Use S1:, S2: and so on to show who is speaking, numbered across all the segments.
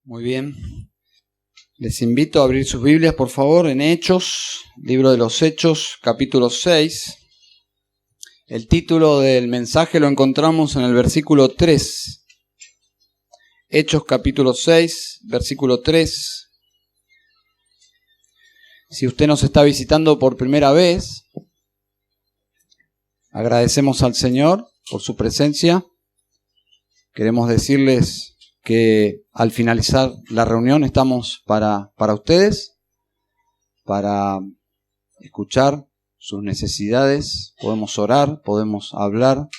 S1: Muy bien. Les invito a abrir sus Biblias, por favor, en Hechos, libro de los Hechos, capítulo 6. El título del mensaje lo encontramos en el versículo 3. Hechos, capítulo 6, versículo 3. Si usted nos está visitando por primera vez, agradecemos al Señor por su presencia. Queremos decirles que al finalizar la reunión estamos para ustedes, para escuchar sus necesidades. Podemos orar, podemos hablar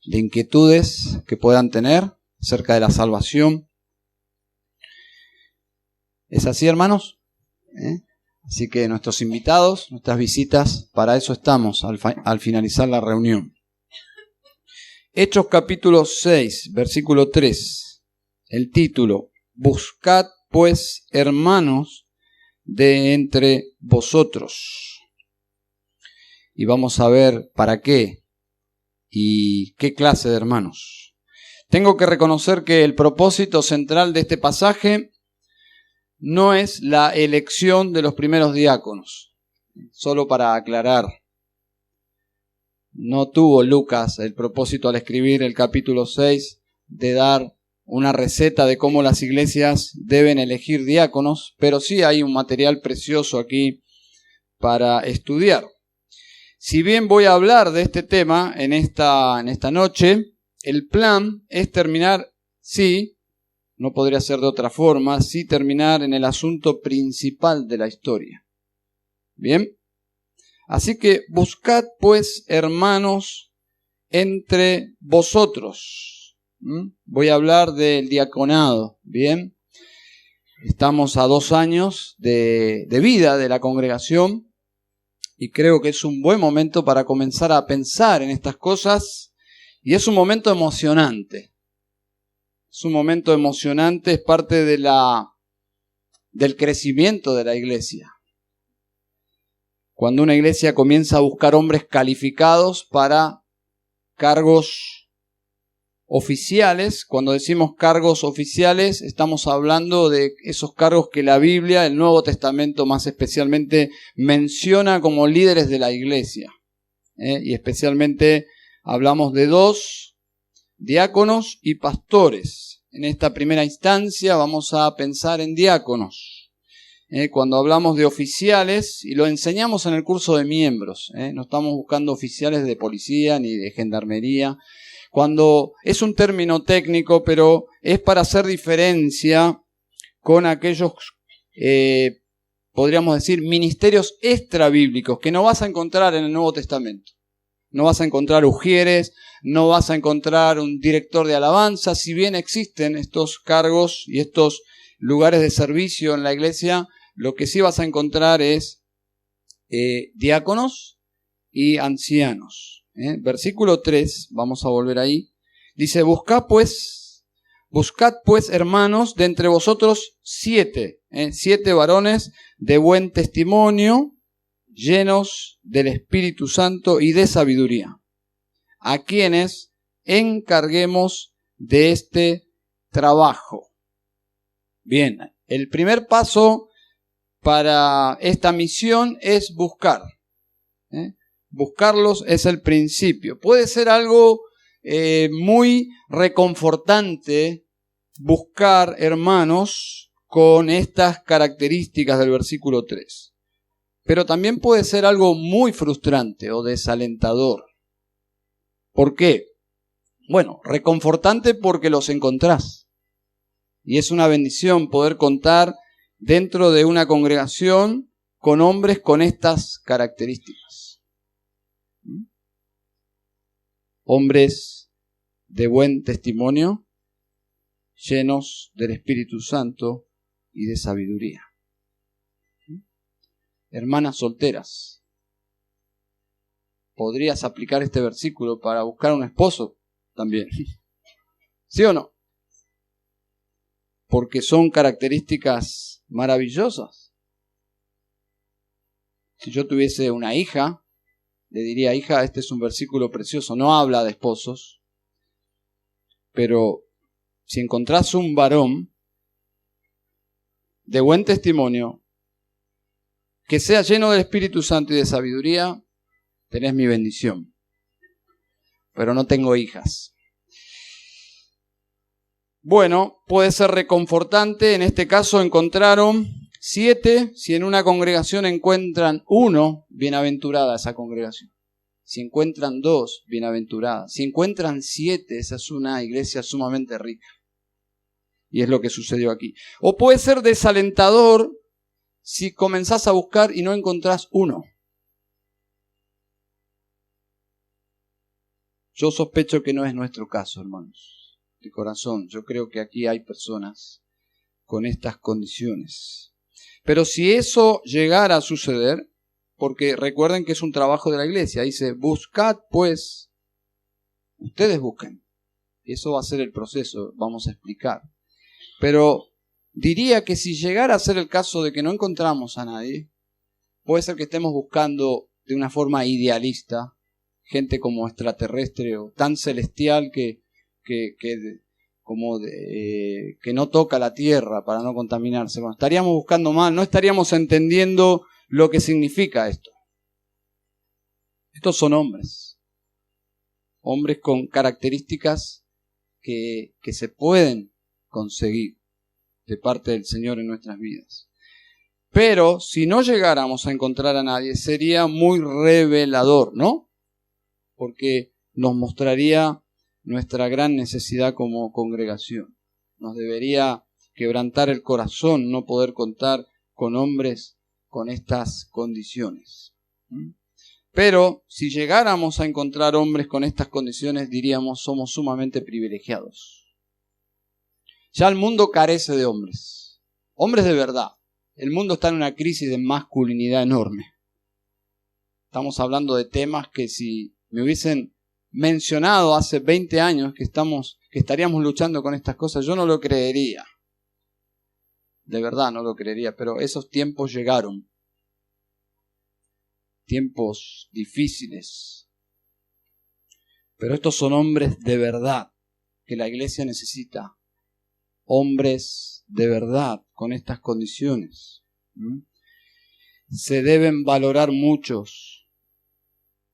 S1: de inquietudes que puedan tener acerca de la salvación. ¿Es así, hermanos? Así que nuestros invitados, nuestras visitas, para eso estamos al finalizar la reunión. Hechos capítulo 6, versículo 3. El título: Buscad pues, hermanos, de entre vosotros. Y vamos a ver para qué y qué clase de hermanos. Tengo que reconocer que el propósito central de este pasaje no es la elección de los primeros diáconos. Solo para aclarar, no tuvo Lucas el propósito al escribir el capítulo 6 de dar una receta de cómo las iglesias deben elegir diáconos, pero sí hay un material precioso aquí para estudiar. Si bien voy a hablar de este tema en esta noche, el plan es terminar, sí, no podría ser de otra forma, sí terminar en el asunto principal de la historia. ¿Bien? Así que buscad pues, hermanos, entre vosotros. Voy a hablar del diaconado, ¿bien? Estamos a 2 años de vida de la congregación y creo que es un buen momento para comenzar a pensar en estas cosas, y es un momento emocionante. Es un momento emocionante, es parte de del crecimiento de la iglesia. Cuando una iglesia comienza a buscar hombres calificados para cargos oficiales. Cuando decimos cargos oficiales, estamos hablando de esos cargos que la Biblia, el Nuevo Testamento más especialmente, menciona como líderes de la iglesia. Y especialmente hablamos de 2, diáconos y pastores. En esta primera instancia vamos a pensar en diáconos. Cuando hablamos de oficiales, y lo enseñamos en el curso de miembros, no estamos buscando oficiales de policía ni de gendarmería, cuando es un término técnico, pero es para hacer diferencia con aquellos, podríamos decir, ministerios extrabíblicos que no vas a encontrar en el Nuevo Testamento. No vas a encontrar ujieres, no vas a encontrar un director de alabanza. Si bien existen estos cargos y estos lugares de servicio en la iglesia, lo que sí vas a encontrar es diáconos y ancianos. Versículo 3, vamos a volver ahí, dice: Buscad pues, hermanos, de entre vosotros 7 varones de buen testimonio, llenos del Espíritu Santo y de sabiduría, a quienes encarguemos de este trabajo. Bien, el primer paso para esta misión es buscar. Buscarlos es el principio. Puede ser algo muy reconfortante buscar hermanos con estas características del versículo 3. Pero también puede ser algo muy frustrante o desalentador. ¿Por qué? Bueno, reconfortante porque los encontrás. Y es una bendición poder contar dentro de una congregación con hombres con estas características. Hombres de buen testimonio, llenos del Espíritu Santo y de sabiduría. Hermanas solteras, ¿podrías aplicar este versículo para buscar un esposo también? ¿Sí o no? Porque son características maravillosas. Si yo tuviese una hija, le diría: hija, este es un versículo precioso, no habla de esposos, pero si encontrás un varón de buen testimonio, que sea lleno del Espíritu Santo y de sabiduría, tenés mi bendición. Pero no tengo hijas. Bueno, puede ser reconfortante. En este caso encontraron 7. Si en una congregación encuentran 1, bienaventurada esa congregación. Si encuentran 2, bienaventurada. Si encuentran 7, esa es una iglesia sumamente rica. Y es lo que sucedió aquí. O puede ser desalentador si comenzás a buscar y no encontrás 1. Yo sospecho que no es nuestro caso, hermanos. De corazón, yo creo que aquí hay personas con estas condiciones. Pero si eso llegara a suceder, porque recuerden que es un trabajo de la iglesia, dice, buscad pues, ustedes busquen. Y eso va a ser el proceso, vamos a explicar. Pero diría que si llegara a ser el caso de que no encontramos a nadie, puede ser que estemos buscando de una forma idealista, gente como extraterrestre o tan celestial que no toca la tierra para no contaminarse. Bueno, estaríamos buscando mal, no estaríamos entendiendo lo que significa esto. Estos son hombres con características que se pueden conseguir de parte del Señor en nuestras vidas. Pero si no llegáramos a encontrar a nadie, sería muy revelador, ¿no? Porque nos mostraría nuestra gran necesidad como congregación. Nos debería quebrantar el corazón no poder contar con hombres con estas condiciones. Pero si llegáramos a encontrar hombres con estas condiciones, diríamos, somos sumamente privilegiados. Ya el mundo carece de hombres. Hombres de verdad. El mundo está en una crisis de masculinidad enorme. Estamos hablando de temas que si me hubiesen mencionado hace 20 años que estaríamos luchando con estas cosas, yo no lo creería. De verdad no lo creería, pero esos tiempos llegaron. Tiempos difíciles. Pero estos son hombres de verdad que la iglesia necesita. Hombres de verdad con estas condiciones. Se deben valorar muchos.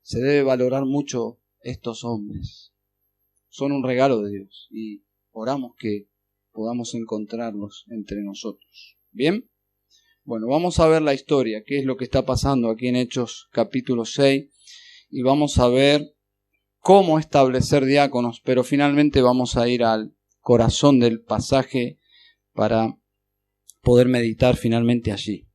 S1: Se debe valorar mucho estos hombres. Son un regalo de Dios y oramos que podamos encontrarlos entre nosotros. ¿Bien? Bueno, vamos a ver la historia, qué es lo que está pasando aquí en Hechos capítulo 6 y vamos a ver cómo establecer diáconos, pero finalmente vamos a ir al corazón del pasaje para poder meditar finalmente allí.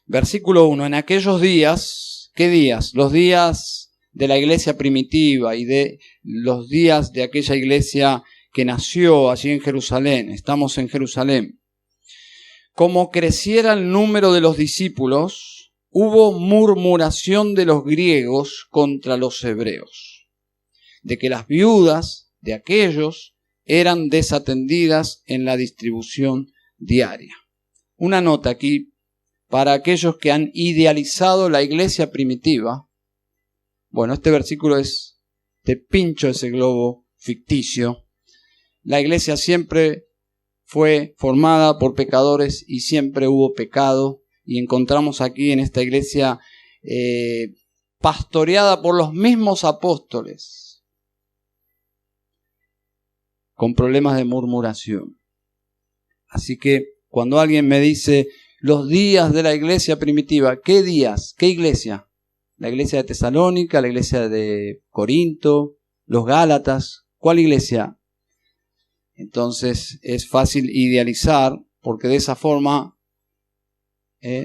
S1: Versículo 1. En aquellos días, ¿qué días? Los días de la iglesia primitiva y de los días de aquella iglesia que nació allí en Jerusalén. Estamos en Jerusalén. Como creciera el número de los discípulos, hubo murmuración de los griegos contra los hebreos, de que las viudas de aquellos eran desatendidas en la distribución diaria. Una nota aquí para aquellos que han idealizado la iglesia primitiva. Bueno, este versículo te pincho ese globo ficticio. La iglesia siempre fue formada por pecadores y siempre hubo pecado. Y encontramos aquí en esta iglesia pastoreada por los mismos apóstoles, con problemas de murmuración. Así que cuando alguien me dice los días de la iglesia primitiva, ¿qué días? ¿Qué iglesia? La iglesia de Tesalónica, la iglesia de Corinto, los Gálatas. ¿Cuál iglesia? Entonces es fácil idealizar, porque de esa forma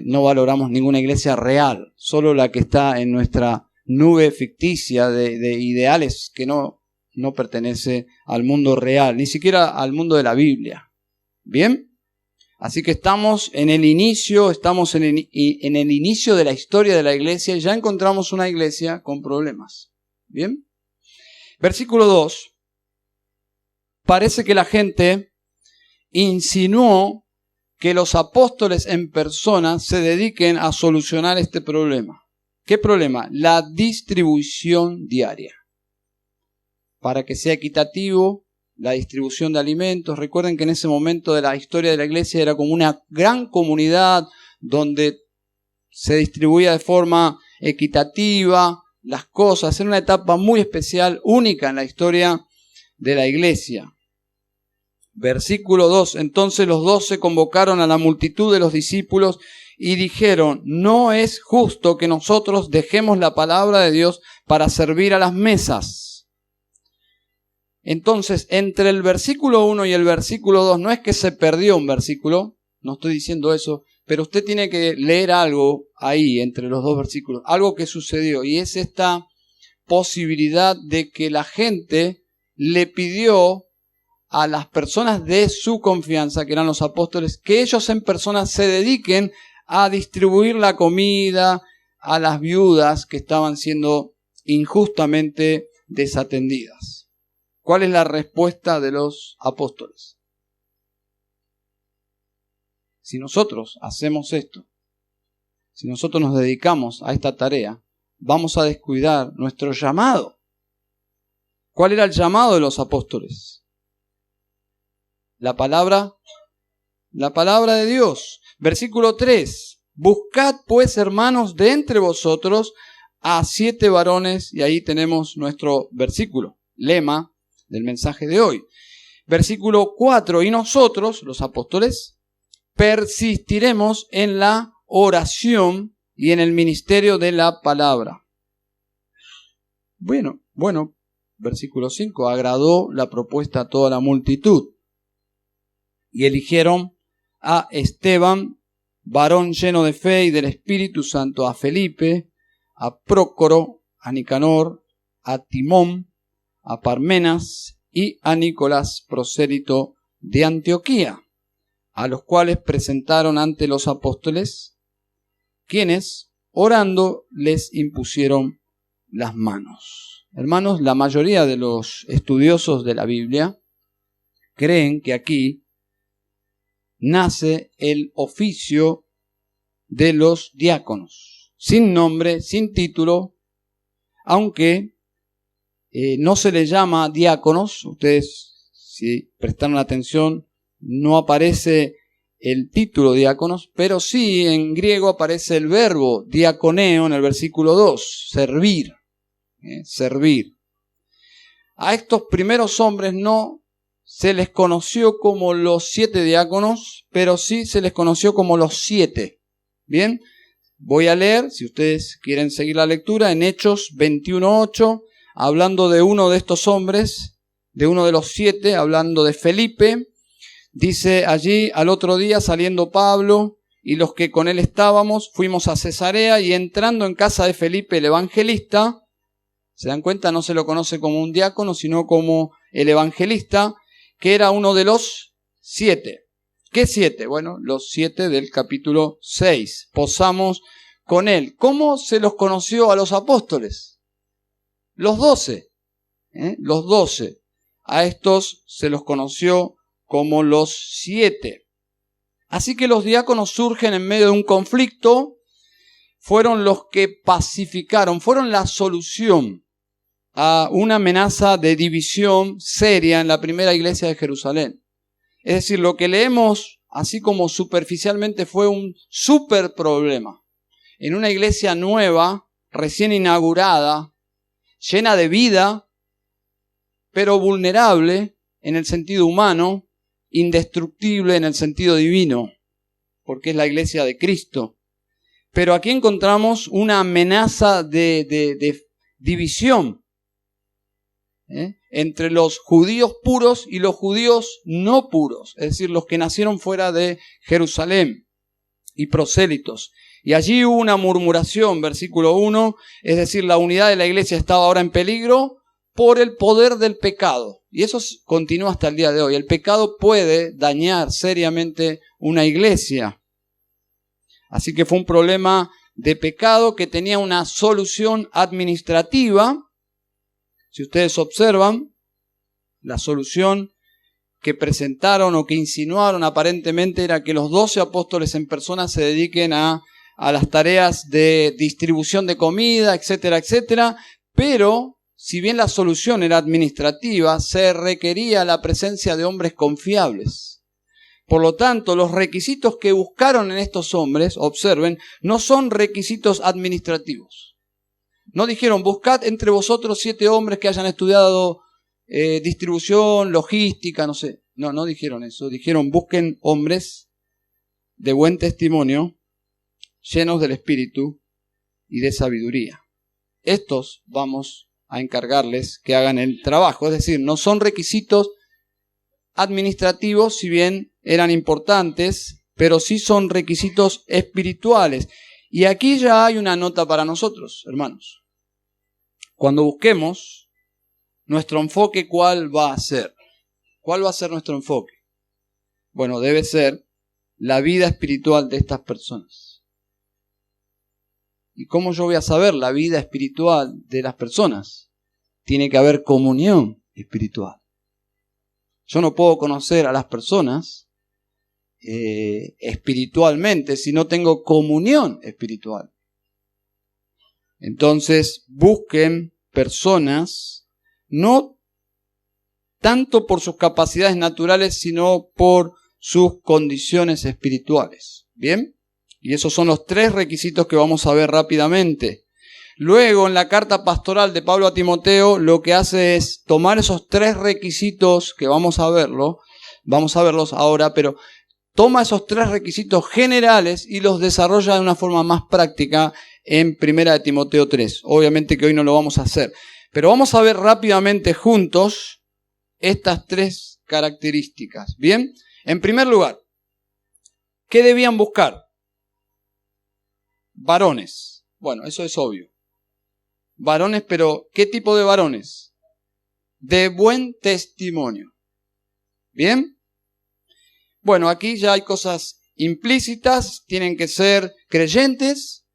S1: no valoramos ninguna iglesia real, solo la que está en nuestra nube ficticia de ideales que no pertenece al mundo real, ni siquiera al mundo de la Biblia. ¿Bien? Así que estamos en el inicio de la historia de la iglesia y ya encontramos una iglesia con problemas. ¿Bien? Versículo 2. Parece que la gente insinuó que los apóstoles en persona se dediquen a solucionar este problema. ¿Qué problema? La distribución diaria. Para que sea equitativo, la distribución de alimentos. Recuerden que en ese momento de la historia de la iglesia era como una gran comunidad donde se distribuía de forma equitativa las cosas. Era una etapa muy especial, única en la historia de la iglesia. Versículo 2. Entonces los 12 convocaron a la multitud de los discípulos y dijeron: no es justo que nosotros dejemos la palabra de Dios para servir a las mesas. Entonces, entre el versículo 1 y el versículo 2, no es que se perdió un versículo, no estoy diciendo eso, pero usted tiene que leer algo ahí, entre los dos versículos, algo que sucedió, y es esta posibilidad de que la gente le pidió a las personas de su confianza, que eran los apóstoles, que ellos en persona se dediquen a distribuir la comida a las viudas que estaban siendo injustamente desatendidas. ¿Cuál es la respuesta de los apóstoles? Si nosotros hacemos esto, si nosotros nos dedicamos a esta tarea, vamos a descuidar nuestro llamado. ¿Cuál era el llamado de los apóstoles? La palabra de Dios. Versículo 3. Buscad pues, hermanos, de entre vosotros a 7 varones, y ahí tenemos nuestro versículo, lema del mensaje de hoy. Versículo 4. Y nosotros, los apóstoles, persistiremos en la oración y en el ministerio de la palabra. Bueno, versículo 5. Agradó la propuesta a toda la multitud. Y eligieron a Esteban, varón lleno de fe y del Espíritu Santo, a Felipe, a Prócoro, a Nicanor, a Timón, a Parmenas y a Nicolás, prosélito de Antioquía, a los cuales presentaron ante los apóstoles, quienes, orando, les impusieron las manos. Hermanos, la mayoría de los estudiosos de la Biblia creen que aquí nace el oficio de los diáconos, sin nombre, sin título, aunque no se les llama diáconos. Ustedes, si prestaron atención, no aparece el título diáconos, pero sí en griego aparece el verbo diaconeo en el versículo 2, servir, servir. A estos primeros hombres no se les conoció como los 7 diáconos, pero sí se les conoció como los 7. Bien, voy a leer, si ustedes quieren seguir la lectura, en Hechos 21:8, hablando de uno de estos hombres, de uno de los 7, hablando de Felipe. Dice allí: al otro día, saliendo Pablo y los que con él estábamos, fuimos a Cesarea, y entrando en casa de Felipe el evangelista, ¿se dan cuenta? No se lo conoce como un diácono, sino como el evangelista, que era uno de los 7. ¿Qué 7? Bueno, los 7 del capítulo 6. Posamos con él. ¿Cómo se los conoció a los apóstoles? Los 12. Los 12. A estos se los conoció como los 7. Así que los diáconos surgen en medio de un conflicto. Fueron los que pacificaron, fueron la solución a una amenaza de división seria en la primera iglesia de Jerusalén. Es decir, lo que leemos así como superficialmente fue un súper problema. En una iglesia nueva, recién inaugurada, llena de vida, pero vulnerable en el sentido humano, indestructible en el sentido divino, porque es la iglesia de Cristo. Pero aquí encontramos una amenaza de división entre los judíos puros y los judíos no puros, es decir, los que nacieron fuera de Jerusalén y prosélitos. Y allí hubo una murmuración, versículo 1, es decir, la unidad de la iglesia estaba ahora en peligro por el poder del pecado. Y eso continúa hasta el día de hoy. El pecado puede dañar seriamente una iglesia. Así que fue un problema de pecado que tenía una solución administrativa. Si ustedes observan, la solución que presentaron o que insinuaron aparentemente era que los 12 apóstoles en persona se dediquen a las tareas de distribución de comida, etcétera, etcétera, pero si bien la solución era administrativa, se requería la presencia de hombres confiables. Por lo tanto, los requisitos que buscaron en estos hombres, observen, no son requisitos administrativos. No dijeron, buscad entre vosotros 7 hombres que hayan estudiado distribución, logística, no sé. No dijeron eso. Dijeron, busquen hombres de buen testimonio, llenos del Espíritu y de sabiduría. Estos vamos a encargarles que hagan el trabajo. Es decir, no son requisitos administrativos, si bien eran importantes, pero sí son requisitos espirituales. Y aquí ya hay una nota para nosotros, hermanos. Cuando busquemos nuestro enfoque, ¿cuál va a ser? ¿Cuál va a ser nuestro enfoque? Bueno, debe ser la vida espiritual de estas personas. ¿Y cómo yo voy a saber la vida espiritual de las personas? Tiene que haber comunión espiritual. Yo no puedo conocer a las personas espiritualmente si no tengo comunión espiritual. Entonces, busquen personas, no tanto por sus capacidades naturales, sino por sus condiciones espirituales. ¿Bien? Y esos son los 3 requisitos que vamos a ver rápidamente. Luego, en la carta pastoral de Pablo a Timoteo, lo que hace es tomar esos 3 requisitos, que vamos a verlos ahora, pero toma esos 3 requisitos generales y los desarrolla de una forma más práctica en 1 de Timoteo 3. Obviamente que hoy no lo vamos a hacer, pero vamos a ver rápidamente juntos estas 3 características. ¿Bien? En primer lugar, ¿qué debían buscar? Varones. Bueno, eso es obvio. Varones, pero ¿qué tipo de varones? De buen testimonio. ¿Bien? Bueno, aquí ya hay cosas implícitas. Tienen que ser creyentes.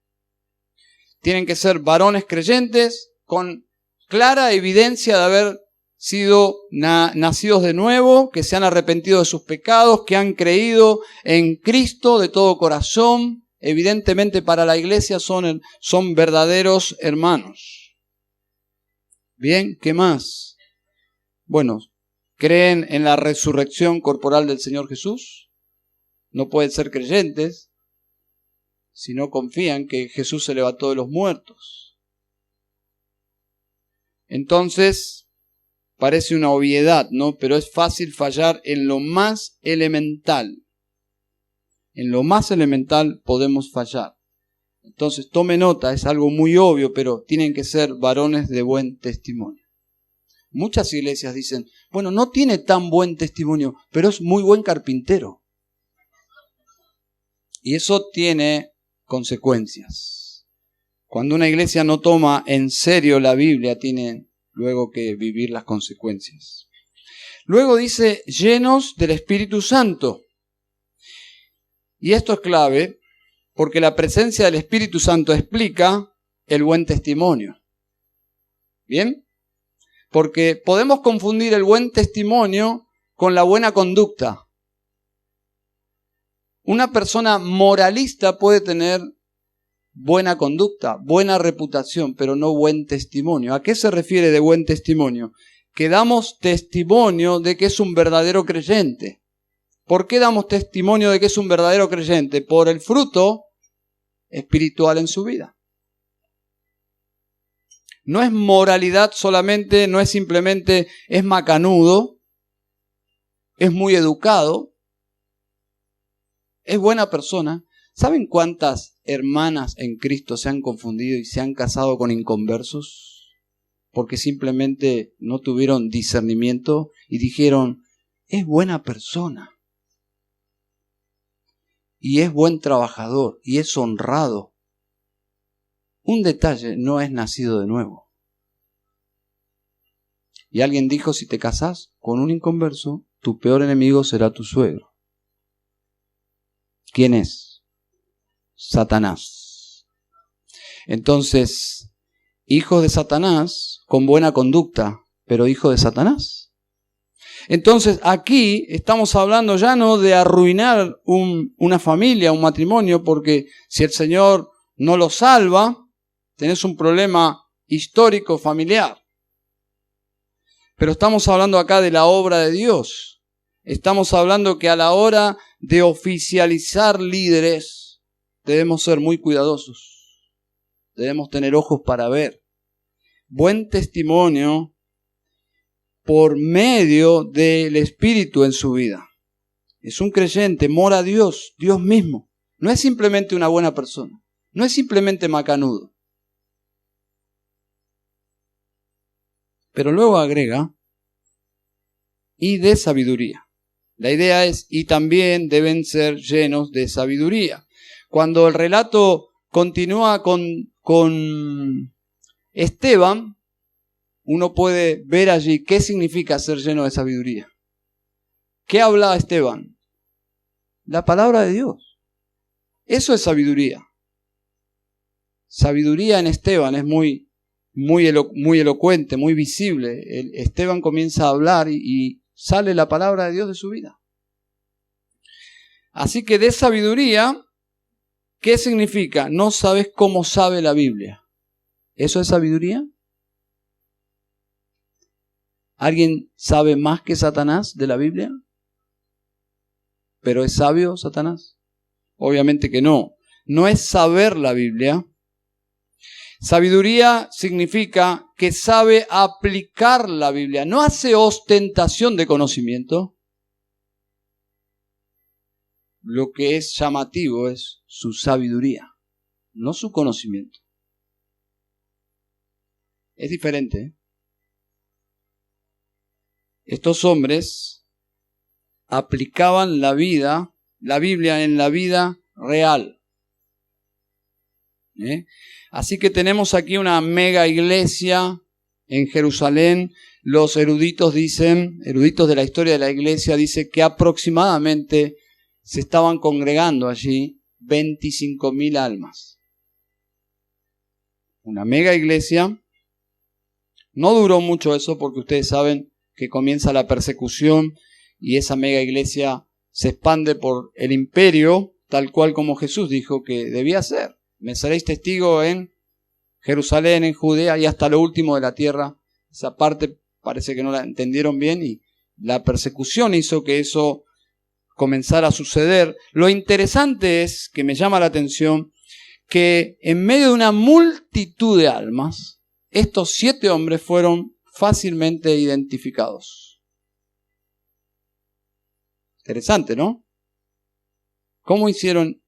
S1: Tienen que ser varones creyentes con clara evidencia de haber sido nacidos de nuevo, que se han arrepentido de sus pecados, que han creído en Cristo de todo corazón. Evidentemente para la iglesia son verdaderos hermanos. Bien, ¿qué más? Bueno, ¿creen en la resurrección corporal del Señor Jesús? No pueden ser creyentes si no confían que Jesús se levantó de los muertos. Entonces, parece una obviedad, ¿no? Pero es fácil fallar en lo más elemental. En lo más elemental podemos fallar. Entonces, tome nota, es algo muy obvio, pero tienen que ser varones de buen testimonio. Muchas iglesias dicen, bueno, no tiene tan buen testimonio, pero es muy buen carpintero. Y eso tiene consecuencias. Cuando una iglesia no toma en serio la Biblia, tiene luego que vivir las consecuencias. Luego dice, llenos del Espíritu Santo. Y esto es clave porque la presencia del Espíritu Santo explica el buen testimonio. ¿Bien? Porque podemos confundir el buen testimonio con la buena conducta. Una persona moralista puede tener buena conducta, buena reputación, pero no buen testimonio. ¿A qué se refiere de buen testimonio? Que damos testimonio de que es un verdadero creyente. ¿Por qué damos testimonio de que es un verdadero creyente? Por el fruto espiritual en su vida. No es moralidad solamente, no es simplemente, es macanudo, es muy educado, es buena persona. ¿Saben cuántas hermanas en Cristo se han confundido y se han casado con inconversos? Porque simplemente no tuvieron discernimiento y dijeron, es buena persona. Y es buen trabajador, y es honrado. Un detalle, no es nacido de nuevo. Y alguien dijo, si te casás con un inconverso, tu peor enemigo será tu suegro. ¿Quién es? Satanás. Entonces, hijos de Satanás con buena conducta, pero hijo de Satanás. Entonces aquí estamos hablando ya no de arruinar una familia, un matrimonio, porque si el Señor no lo salva, tenés un problema histórico familiar. Pero estamos hablando acá de la obra de Dios. Estamos hablando que a la hora de oficializar líderes debemos ser muy cuidadosos. Debemos tener ojos para ver. Buen testimonio por medio del Espíritu en su vida. Es un creyente, mora a Dios, Dios mismo. No es simplemente una buena persona. No es simplemente macanudo. Pero luego agrega, y de sabiduría. La idea es, y también deben ser llenos de sabiduría. Cuando el relato continúa con Esteban, uno puede ver allí qué significa ser lleno de sabiduría. ¿Qué habla Esteban? La palabra de Dios. Eso es sabiduría. Sabiduría en Esteban es muy elocuente, muy visible. Esteban comienza a hablar y sale la palabra de Dios de su vida. Así que de sabiduría, ¿qué significa? No sabes cómo sabe la Biblia. ¿Eso es sabiduría? ¿Alguien sabe más que Satanás de la Biblia? ¿Pero es sabio Satanás? Obviamente que no. No es saber la Biblia. Sabiduría significa que sabe aplicar la Biblia. No hace ostentación de conocimiento. Lo que es llamativo es su sabiduría, no su conocimiento. Es diferente, ¿eh? Estos hombres aplicaban la Biblia en la vida real. Así que tenemos aquí una mega iglesia en Jerusalén. Los eruditos de la historia de la iglesia, dicen que aproximadamente se estaban congregando allí 25.000 almas. Una mega iglesia. No duró mucho eso porque ustedes saben que comienza la persecución y esa mega iglesia se expande por el imperio, tal cual como Jesús dijo que debía ser. Me seréis testigo en Jerusalén, en Judea y hasta lo último de la tierra. Esa parte parece que no la entendieron bien y la persecución hizo que eso comenzara a suceder. Lo interesante es, que me llama la atención, que en medio de una multitud de almas, estos 7 hombres fueron fácilmente identificados. Interesante, ¿no? ¿Cómo hicieron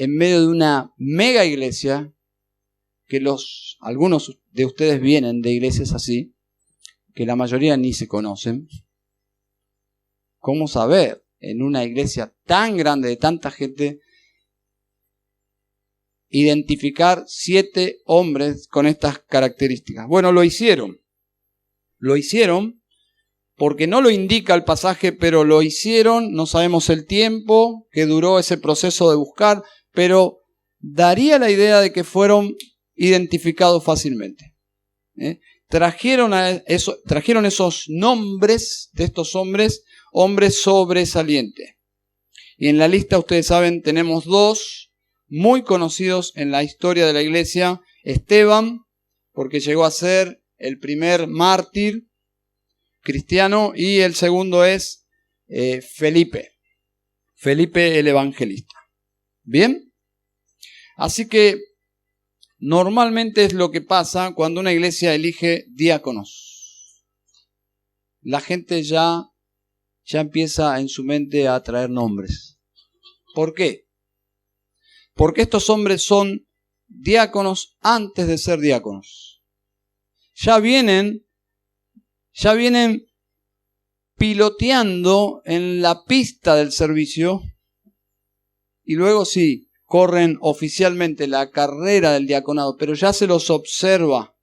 S1: en medio de una mega iglesia, que algunos de ustedes vienen de iglesias así, que la mayoría ni se conocen? ¿Cómo saber en una iglesia tan grande de tanta gente identificar 7 hombres con estas características? Bueno, lo hicieron. Lo hicieron porque no lo indica el pasaje, pero lo hicieron. No sabemos el tiempo que duró ese proceso de buscar, pero daría la idea de que fueron identificados fácilmente. Trajeron esos nombres de estos hombres sobresalientes. Y en la lista, ustedes saben, tenemos 2 muy conocidos en la historia de la iglesia. Esteban, porque llegó a ser el primer mártir cristiano, y el segundo es Felipe el evangelista. ¿Bien? Así que normalmente es lo que pasa cuando una iglesia elige diáconos. La gente ya empieza en su mente a traer nombres. ¿Por qué? Porque estos hombres son diáconos antes de ser diáconos. Ya vienen piloteando en la pista del servicio y luego sí, corren oficialmente la carrera del diaconado, pero ya se los observa,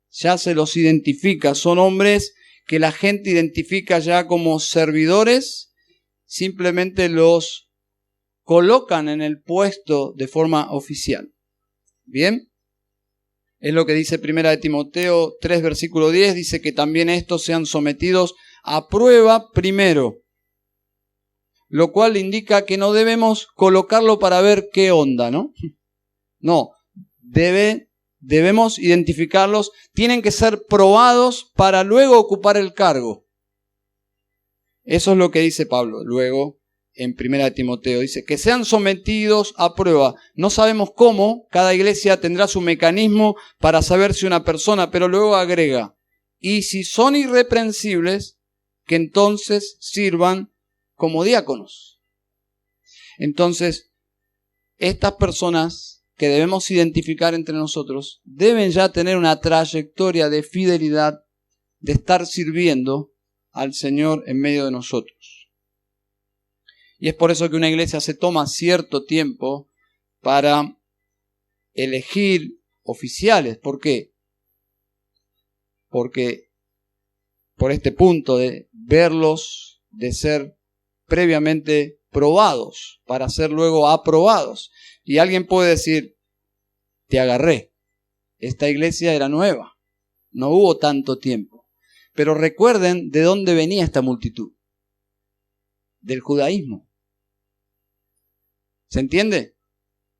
S1: ya se los identifica. Son hombres que la gente identifica ya como servidores, simplemente los colocan en el puesto de forma oficial. ¿Bien? Es lo que dice 1 Timoteo 3, versículo 10, dice que también estos sean sometidos a prueba primero, lo cual indica que no debemos colocarlo para ver qué onda, ¿no? No, debe debemos identificarlos, tienen que ser probados para luego ocupar el cargo. Eso es lo que dice Pablo luego en 1 Timoteo. Dice que sean sometidos a prueba. No sabemos cómo, cada iglesia tendrá su mecanismo para saber si una persona, pero luego agrega, y si son irreprensibles, que entonces sirvan como diáconos. Entonces, estas personas que debemos identificar entre nosotros deben ya tener una trayectoria de fidelidad, de estar sirviendo al Señor en medio de nosotros. Y es por eso que una iglesia se toma cierto tiempo para elegir oficiales. ¿Por qué? Porque por este punto de verlos, de ser previamente probados, para ser luego aprobados. Y alguien puede decir, te agarré, esta iglesia era nueva, no hubo tanto tiempo. Pero recuerden de dónde venía esta multitud. Del judaísmo. ¿Se entiende?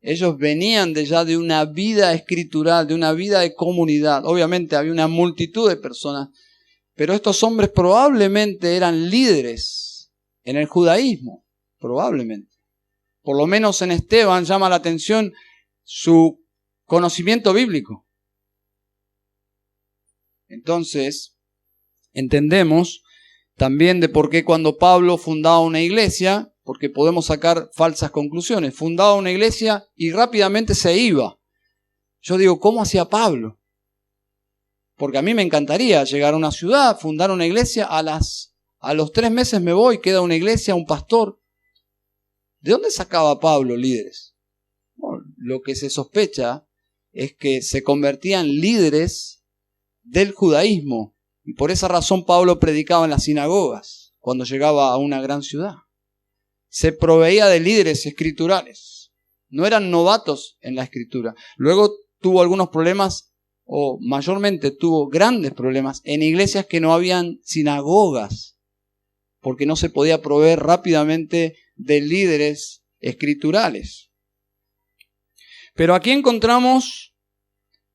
S1: Ellos venían ya de una vida escritural, de una vida de comunidad. Obviamente había una multitud de personas, pero estos hombres probablemente eran líderes en el judaísmo. Probablemente. Por lo menos en Esteban llama la atención su conocimiento bíblico. Entonces, entendemos también de por qué cuando Pablo fundaba una iglesia, porque podemos sacar falsas conclusiones, fundaba una iglesia y rápidamente se iba. Yo digo, ¿cómo hacía Pablo? Porque a mí me encantaría llegar a una ciudad, fundar una iglesia, a los 3 meses me voy, queda una iglesia, un pastor. ¿De dónde sacaba Pablo líderes? Bueno, lo que se sospecha es que se convertían líderes del judaísmo. Y por esa razón Pablo predicaba en las sinagogas cuando llegaba a una gran ciudad. Se proveía de líderes escriturales. No eran novatos en la escritura. Luego tuvo algunos problemas, o mayormente tuvo grandes problemas, en iglesias que no habían sinagogas, porque no se podía proveer rápidamente de líderes escriturales. Pero aquí encontramos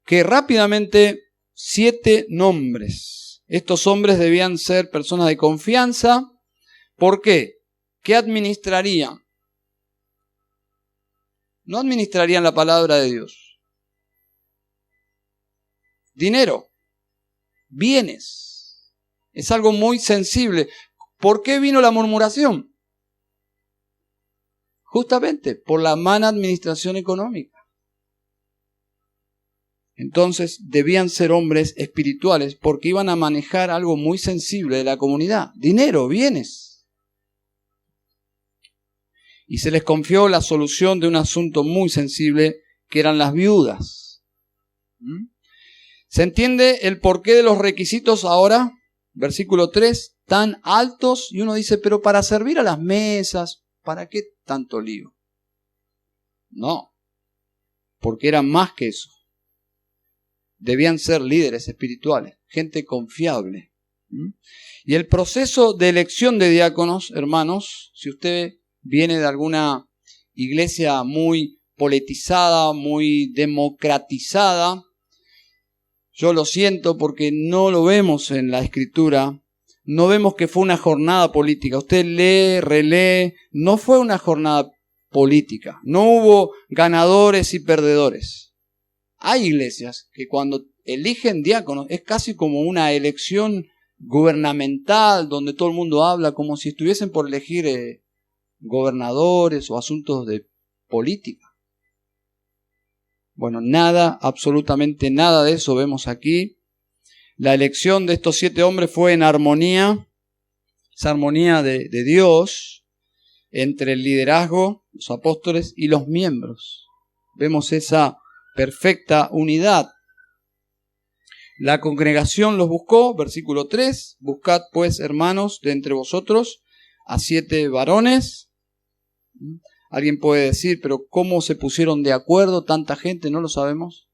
S1: que rápidamente 7 nombres. Estos hombres debían ser personas de confianza. ¿Por qué? ¿Qué administrarían? No administrarían la palabra de Dios. Dinero, bienes. Es algo muy sensible. ¿Por qué vino la murmuración? Justamente por la mala administración económica. Entonces debían ser hombres espirituales porque iban a manejar algo muy sensible de la comunidad. Dinero, bienes. Y se les confió la solución de un asunto muy sensible que eran las viudas. ¿Se entiende el porqué de los requisitos ahora? Versículo 3, tan altos. Y uno dice, pero para servir a las mesas, ¿para qué tanto lío? No, porque eran más que eso. Debían ser líderes espirituales, gente confiable. Y el proceso de elección de diáconos, hermanos, si usted viene de alguna iglesia muy politizada, muy democratizada, yo lo siento porque no lo vemos en la escritura, no vemos que fue una jornada política. Usted lee, relee, no fue una jornada política, no hubo ganadores y perdedores. Hay iglesias que cuando eligen diáconos es casi como una elección gubernamental donde todo el mundo habla como si estuviesen por elegir gobernadores o asuntos de política. Bueno, nada, absolutamente nada de eso vemos aquí. La elección de estos 7 hombres fue en armonía, esa armonía de Dios entre el liderazgo, los apóstoles y los miembros. Vemos esa perfecta unidad. La congregación los buscó, versículo 3, buscad pues, hermanos, de entre vosotros a 7 varones. Alguien puede decir, pero ¿cómo se pusieron de acuerdo tanta gente? No lo sabemos.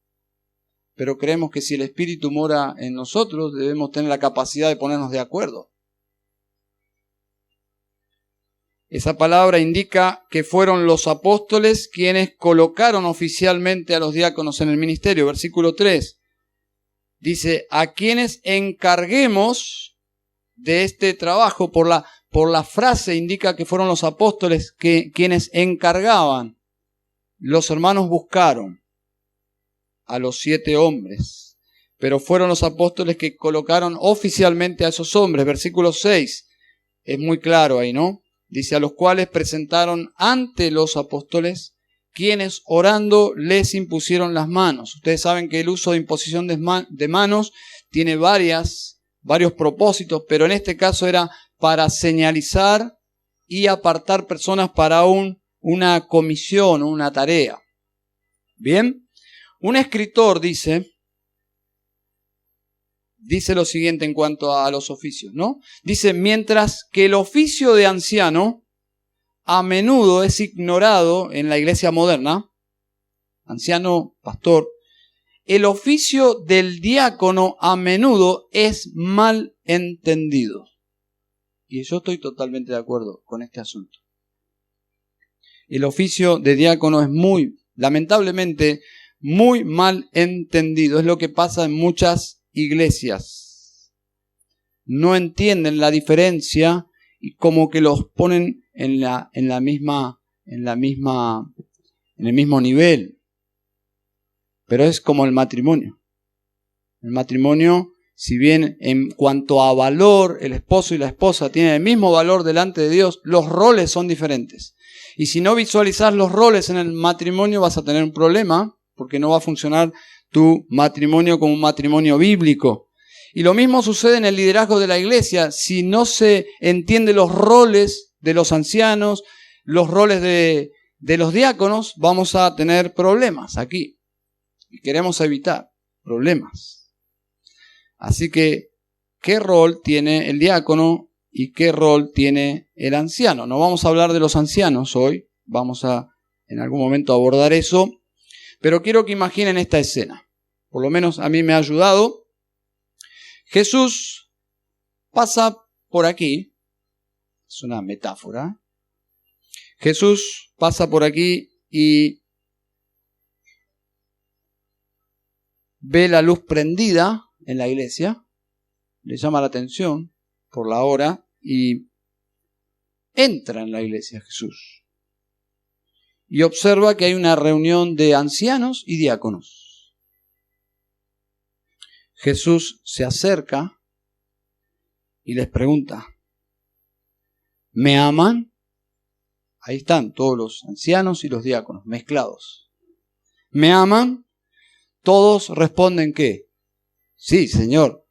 S1: Pero creemos que si el Espíritu mora en nosotros, debemos tener la capacidad de ponernos de acuerdo. Esa palabra indica que fueron los apóstoles quienes colocaron oficialmente a los diáconos en el ministerio. Versículo 3 dice, a quienes encarguemos de este trabajo. Por la frase indica que fueron los apóstoles quienes encargaban. Los hermanos buscaron a los 7 hombres, pero fueron los apóstoles que colocaron oficialmente a esos hombres. Versículo 6 es muy claro ahí, ¿no? Dice, a los cuales presentaron ante los apóstoles, quienes orando les impusieron las manos. Ustedes saben que el uso de imposición de manos tiene varios propósitos, pero en este caso era para señalizar y apartar personas para una comisión o una tarea. Bien, un escritor dice lo siguiente en cuanto a los oficios, ¿no? Dice, mientras que el oficio de anciano a menudo es ignorado en la iglesia moderna, anciano, pastor, el oficio del diácono a menudo es mal entendido. Y yo estoy totalmente de acuerdo con este asunto. El oficio de diácono es lamentablemente, muy mal entendido. Es lo que pasa en muchas iglesias. No entienden la diferencia y como que los ponen en el mismo nivel. Pero es como el matrimonio. El matrimonio, si bien en cuanto a valor, el esposo y la esposa tienen el mismo valor delante de Dios, los roles son diferentes. Y si no visualizas los roles en el matrimonio, vas a tener un problema, porque no va a funcionar tu matrimonio como un matrimonio bíblico. Y lo mismo sucede en el liderazgo de la iglesia. Si no se entiende los roles de los ancianos, los roles de los diáconos, vamos a tener problemas aquí. Y queremos evitar problemas. Así que, ¿qué rol tiene el diácono y qué rol tiene el anciano? No vamos a hablar de los ancianos hoy, vamos a en algún momento abordar eso, pero quiero que imaginen esta escena. Por lo menos a mí me ha ayudado. Jesús pasa por aquí, es una metáfora. Jesús pasa por aquí y ve la luz prendida en la iglesia, le llama la atención por la hora y entra en la iglesia Jesús. Y observa que hay una reunión de ancianos y diáconos. Jesús se acerca y les pregunta, ¿me aman? Ahí están todos los ancianos y los diáconos mezclados. ¿Me aman? Todos responden ¿qué? Sí, Señor,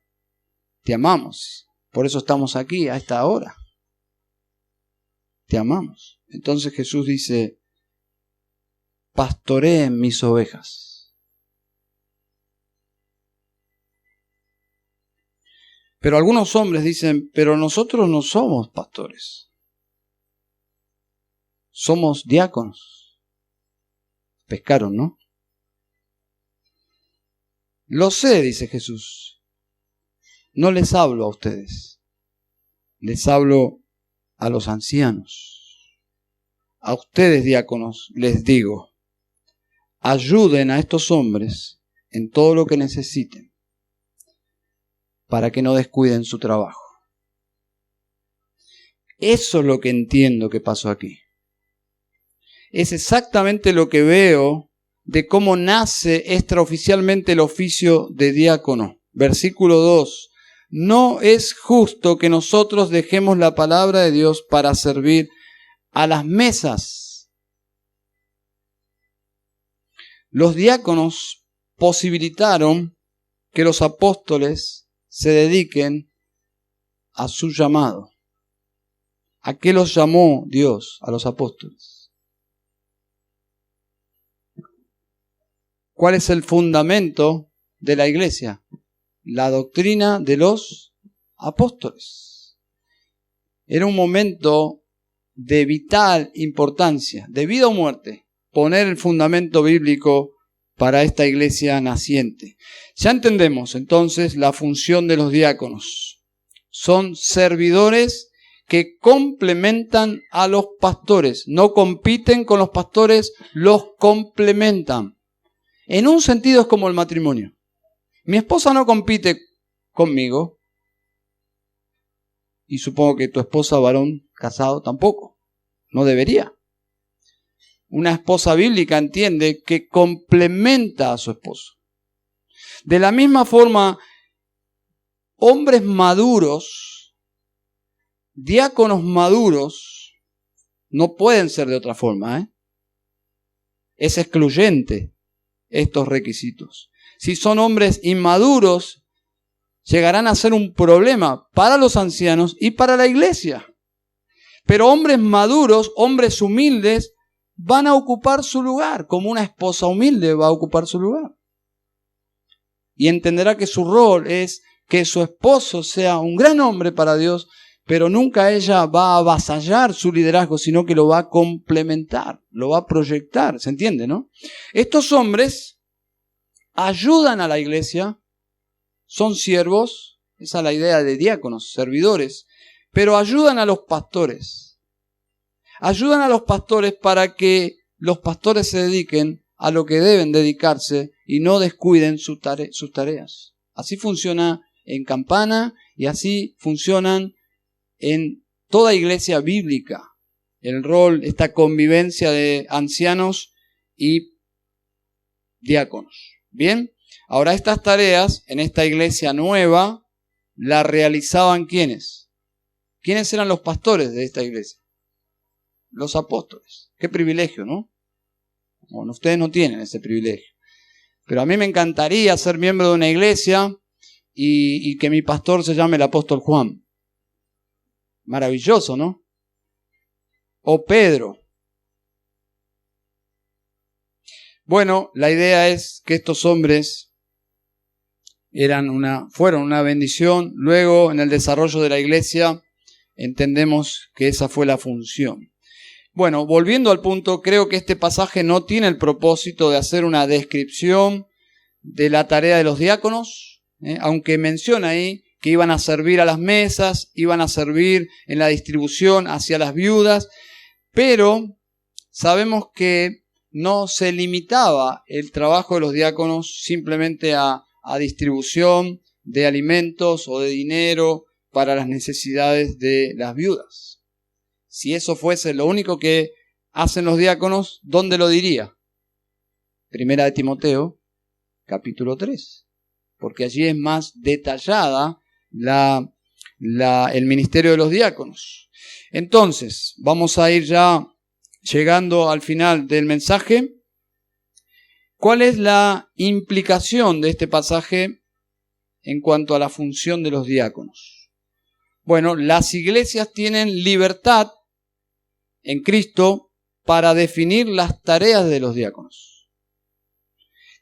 S1: te amamos. Por eso estamos aquí a esta hora. Te amamos. Entonces Jesús dice, pastoreen mis ovejas. Pero algunos hombres dicen, pero nosotros no somos pastores. Somos diáconos. Pescaron, ¿no? Lo sé, dice Jesús. No les hablo a ustedes. Les hablo a los ancianos. A ustedes, diáconos, les digo, ayuden a estos hombres en todo lo que necesiten para que no descuiden su trabajo. Eso es lo que entiendo que pasó aquí. Es exactamente lo que veo de cómo nace extraoficialmente el oficio de diácono. Versículo 2. No es justo que nosotros dejemos la palabra de Dios para servir a las mesas. Los diáconos posibilitaron que los apóstoles se dediquen a su llamado. ¿A qué los llamó Dios a los apóstoles? ¿Cuál es el fundamento de la iglesia? La doctrina de los apóstoles. Era un momento de vital importancia, de vida o muerte, poner el fundamento bíblico para esta iglesia naciente. Ya entendemos entonces la función de los diáconos. Son servidores que complementan a los pastores. No compiten con los pastores, los complementan. En un sentido es como el matrimonio. Mi esposa no compite conmigo, y supongo que tu esposa, varón casado, tampoco. No debería. Una esposa bíblica entiende que complementa a su esposo. De la misma forma, hombres maduros, diáconos maduros, no pueden ser de otra forma, Es excluyente estos requisitos. Si son hombres inmaduros, llegarán a ser un problema para los ancianos y para la iglesia. Pero hombres maduros, hombres humildes, van a ocupar su lugar, como una esposa humilde va a ocupar su lugar. Y entenderá que su rol es que su esposo sea un gran hombre para Dios, pero nunca ella va a avasallar su liderazgo, sino que lo va a complementar, lo va a proyectar. ¿Se entiende, no? Estos hombres ayudan a la iglesia, son siervos, esa es la idea de diáconos, servidores, pero ayudan a los pastores. Ayudan a los pastores para que los pastores se dediquen a lo que deben dedicarse y no descuiden sus tareas. Así funciona en Campana y así funcionan en toda iglesia bíblica. El rol, esta convivencia de ancianos y diáconos. Bien, ahora estas tareas en esta iglesia nueva la realizaban ¿quiénes? ¿Quiénes eran los pastores de esta iglesia? Los apóstoles. Qué privilegio, ¿no? Bueno, ustedes no tienen ese privilegio. Pero a mí me encantaría ser miembro de una iglesia y que mi pastor se llame el apóstol Juan. Maravilloso, ¿no? O Pedro. Bueno, la idea es que estos hombres fueron una bendición. Luego, en el desarrollo de la iglesia, entendemos que esa fue la función. Bueno, volviendo al punto, creo que este pasaje no tiene el propósito de hacer una descripción de la tarea de los diáconos, aunque menciona ahí que iban a servir a las mesas, iban a servir en la distribución hacia las viudas, pero sabemos que no se limitaba el trabajo de los diáconos simplemente a distribución de alimentos o de dinero para las necesidades de las viudas. Si eso fuese lo único que hacen los diáconos, ¿dónde lo diría? Primera de Timoteo, capítulo 3. Porque allí es más detallada el ministerio de los diáconos. Entonces, vamos a ir ya llegando al final del mensaje. ¿Cuál es la implicación de este pasaje en cuanto a la función de los diáconos? Bueno, las iglesias tienen libertad en Cristo para definir las tareas de los diáconos.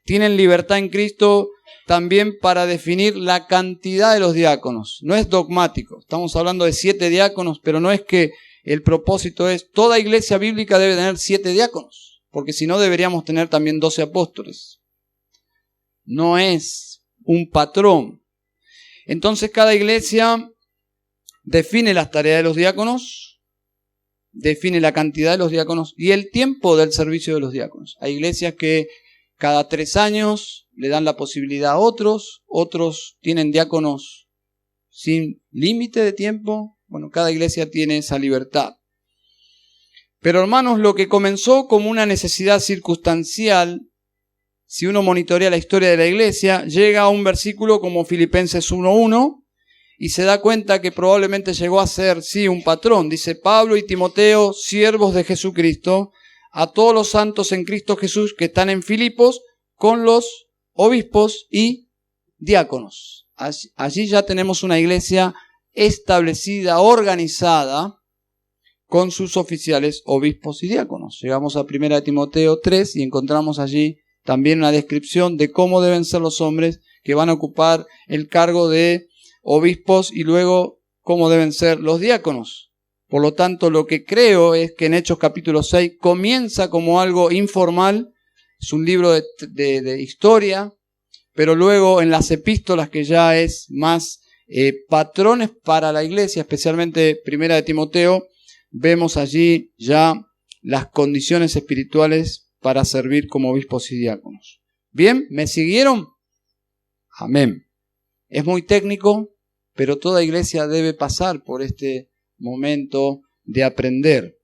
S1: Tienen libertad en Cristo también para definir la cantidad de los diáconos. No es dogmático. Estamos hablando de 7 diáconos, pero no es que el propósito es toda iglesia bíblica debe tener 7 diáconos, porque si no deberíamos tener también 12 apóstoles. No es un patrón. Entonces cada iglesia define las tareas de los diáconos, define la cantidad de los diáconos y el tiempo del servicio de los diáconos. Hay iglesias que cada 3 años le dan la posibilidad a otros tienen diáconos sin límite de tiempo. Bueno, cada iglesia tiene esa libertad. Pero hermanos, lo que comenzó como una necesidad circunstancial, si uno monitorea la historia de la iglesia, llega a un versículo como Filipenses 1:1, y se da cuenta que probablemente llegó a ser, sí, un patrón. Dice Pablo y Timoteo, siervos de Jesucristo, a todos los santos en Cristo Jesús que están en Filipos, con los obispos y diáconos. Allí ya tenemos una iglesia establecida, organizada, con sus oficiales, obispos y diáconos. Llegamos a 1 Timoteo 3 y encontramos allí también una descripción de cómo deben ser los hombres que van a ocupar el cargo de obispos y luego cómo deben ser los diáconos. Por lo tanto, lo que creo es que en Hechos capítulo 6 comienza como algo informal, es un libro de historia, pero luego en las epístolas, que ya es más patrones para la iglesia, especialmente Primera de Timoteo, vemos allí ya las condiciones espirituales para servir como obispos y diáconos. ¿Bien? ¿Me siguieron? Amén. Es muy técnico, pero toda iglesia debe pasar por este momento de aprender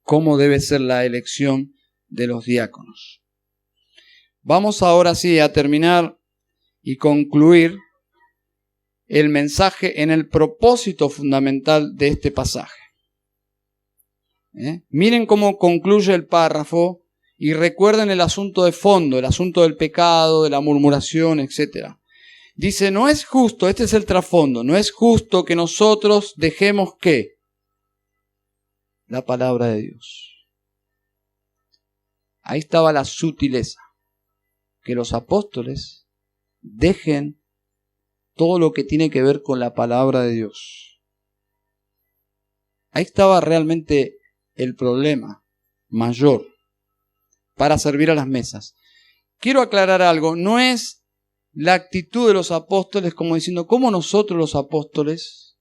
S1: cómo debe ser la elección de los diáconos. Vamos ahora sí a terminar y concluir el mensaje en el propósito fundamental de este pasaje. Miren cómo concluye el párrafo y recuerden el asunto de fondo, el asunto del pecado, de la murmuración, etc. Dice, no es justo, este es el trasfondo, no es justo que nosotros dejemos ¿qué? La palabra de Dios. Ahí estaba la sutileza, que los apóstoles dejen todo lo que tiene que ver con la palabra de Dios. Ahí estaba realmente el problema mayor para servir a las mesas. Quiero aclarar algo, no es la actitud de los apóstoles como diciendo, ¿cómo nosotros los apóstoles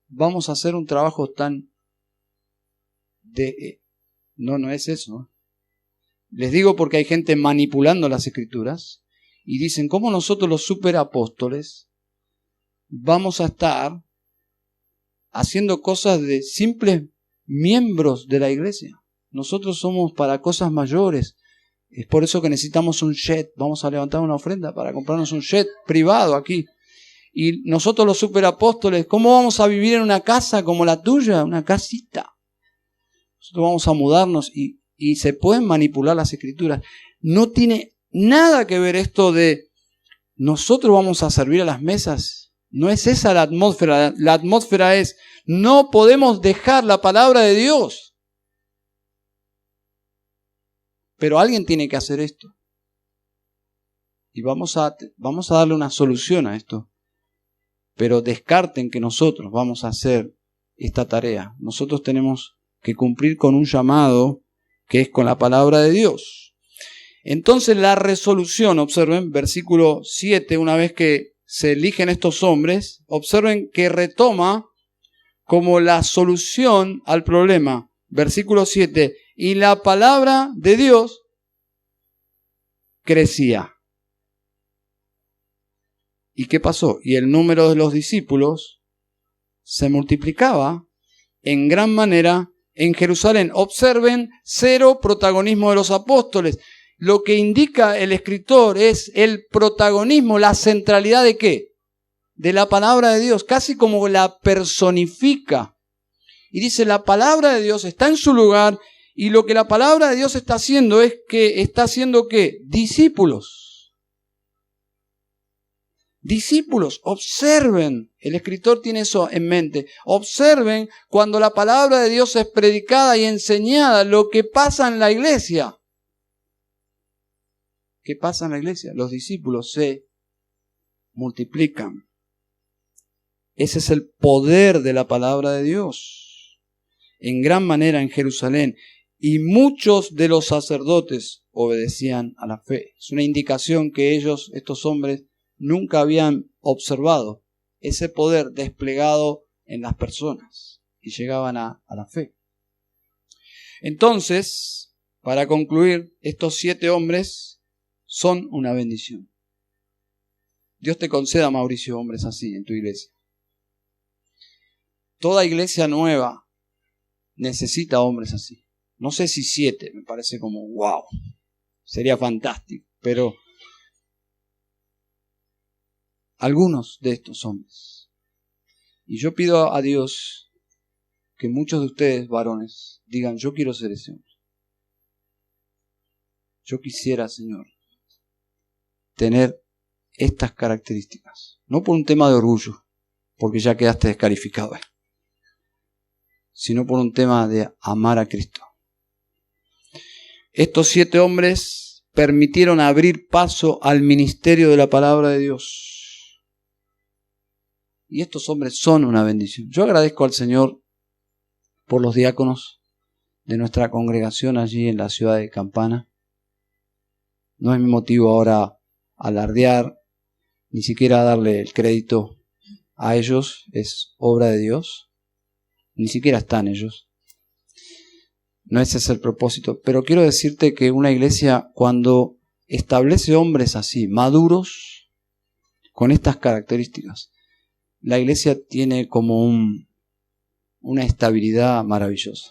S1: vamos a hacer un trabajo tan de... No es eso. Les digo porque hay gente manipulando las escrituras y dicen, ¿cómo nosotros los superapóstoles vamos a estar haciendo cosas de simples miembros de la iglesia? Nosotros somos para cosas mayores. Es por eso que necesitamos un jet. Vamos a levantar una ofrenda para comprarnos un jet privado aquí. Y nosotros los superapóstoles, ¿cómo vamos a vivir en una casa como la tuya? Una casita. Nosotros vamos a mudarnos y se pueden manipular las escrituras. No tiene nada que ver esto de nosotros vamos a servir a las mesas. No es esa la atmósfera. La atmósfera es no podemos dejar la palabra de Dios. Pero alguien tiene que hacer esto. Y vamos a darle una solución a esto. Pero descarten que nosotros vamos a hacer esta tarea. Nosotros tenemos que cumplir con un llamado que es con la palabra de Dios. Entonces la resolución, observen, versículo 7, una vez que se eligen estos hombres, observen que retoma como la solución al problema. Versículo 7. Y la palabra de Dios crecía. ¿Y qué pasó? Y el número de los discípulos se multiplicaba en gran manera en Jerusalén. Observen, cero protagonismo de los apóstoles. Lo que indica el escritor es el protagonismo, la centralidad de ¿qué? De la palabra de Dios, casi como la personifica. Y dice, la palabra de Dios está en su lugar. Y lo que la palabra de Dios está haciendo es que está haciendo ¿qué? Discípulos. Discípulos, observen. El escritor tiene eso en mente. Observen cuando la palabra de Dios es predicada y enseñada, lo que pasa en la iglesia. ¿Qué pasa en la iglesia? Los discípulos se multiplican. Ese es el poder de la palabra de Dios. En gran manera en Jerusalén. Y muchos de los sacerdotes obedecían a la fe. Es una indicación que ellos, estos hombres, nunca habían observado. Ese poder desplegado en las personas. Y llegaban a la fe. Entonces, para concluir, estos 7 hombres son una bendición. Dios te conceda, Mauricio, hombres así en tu iglesia. Toda iglesia nueva necesita hombres así. No sé si 7, me parece como wow, sería fantástico, pero algunos de estos hombres. Y yo pido a Dios que muchos de ustedes, varones, digan, yo quiero ser ese hombre. Yo quisiera, Señor, tener estas características. No por un tema de orgullo, porque ya quedaste descalificado, sino por un tema de amar a Cristo. Estos 7 hombres permitieron abrir paso al ministerio de la palabra de Dios. Y estos hombres son una bendición. Yo agradezco al Señor por los diáconos de nuestra congregación allí en la ciudad de Campana. No es mi motivo ahora alardear, ni siquiera darle el crédito a ellos es obra de Dios. Ni siquiera están ellos. No ese es el propósito. Pero quiero decirte que una iglesia, cuando establece hombres así, maduros, con estas características, la iglesia tiene como una estabilidad maravillosa.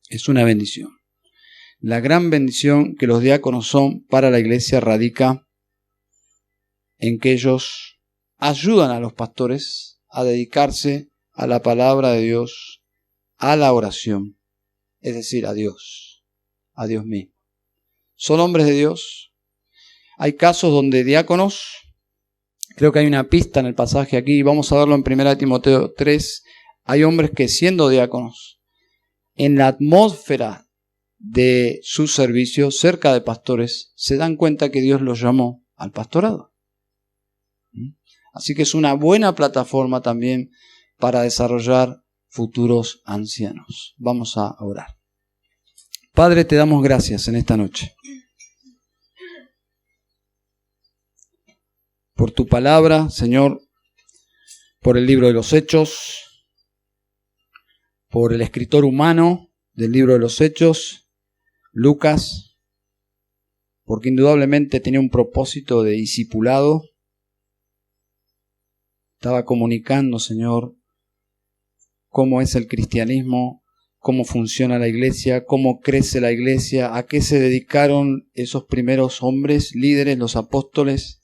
S1: Es una bendición. La gran bendición que los diáconos son para la iglesia radica en que ellos ayudan a los pastores a dedicarse a la palabra de Dios, a la oración, es decir, a Dios mismo. Son hombres de Dios. Hay casos donde diáconos, creo que hay una pista en el pasaje aquí, vamos a verlo en 1 Timoteo 3, hay hombres que siendo diáconos, en la atmósfera de su servicio, cerca de pastores, se dan cuenta que Dios los llamó al pastorado. Así que es una buena plataforma también para desarrollar futuros ancianos. Vamos a orar. Padre, te damos gracias en esta noche por tu palabra, Señor, por el libro de los Hechos, por el escritor humano del libro de los Hechos, Lucas, porque indudablemente tenía un propósito de discipulado. Estaba comunicando, Señor, cómo es el cristianismo, cómo funciona la iglesia, cómo crece la iglesia, a qué se dedicaron esos primeros hombres, líderes, los apóstoles,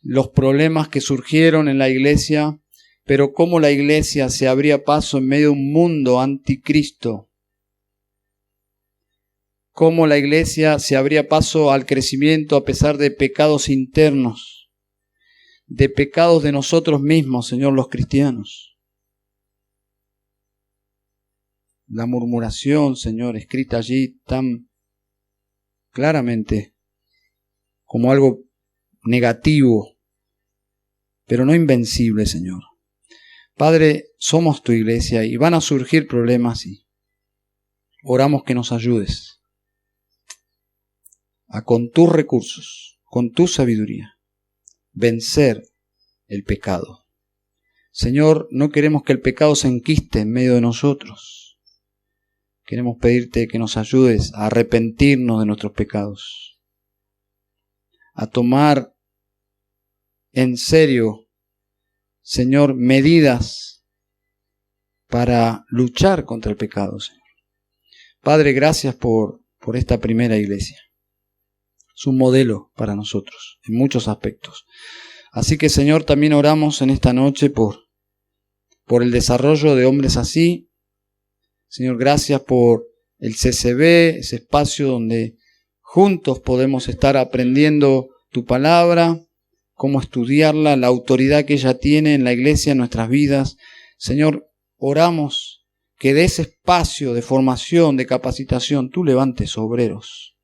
S1: los problemas que surgieron en la iglesia, pero cómo la iglesia se abría paso en medio de un mundo anticristo, cómo la iglesia se abría paso al crecimiento a pesar de pecados internos, de pecados de nosotros mismos, Señor, los cristianos. La murmuración, Señor, escrita allí tan claramente como algo negativo, pero no invencible, Señor. Padre, somos tu iglesia y van a surgir problemas y oramos que nos ayudes a, con tus recursos, con tu sabiduría, vencer el pecado. Señor, no queremos que el pecado se enquiste en medio de nosotros. Queremos pedirte que nos ayudes a arrepentirnos de nuestros pecados, a tomar en serio, Señor, medidas para luchar contra el pecado, Señor. Padre, gracias por esta primera iglesia. Es un modelo para nosotros en muchos aspectos. Así que, Señor, también oramos en esta noche por el desarrollo de hombres así. Señor, gracias por el CCB, ese espacio donde juntos podemos estar aprendiendo tu palabra, cómo estudiarla, la autoridad que ella tiene en la iglesia, en nuestras vidas. Señor, oramos que de ese espacio de formación, de capacitación, tú levantes obreros.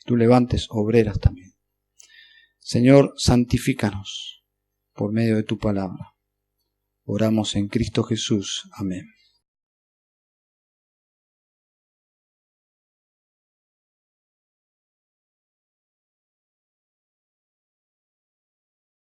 S1: Tú levantes obreras también. Señor, santifícanos por medio de tu palabra. Oramos en Cristo Jesús. Amén.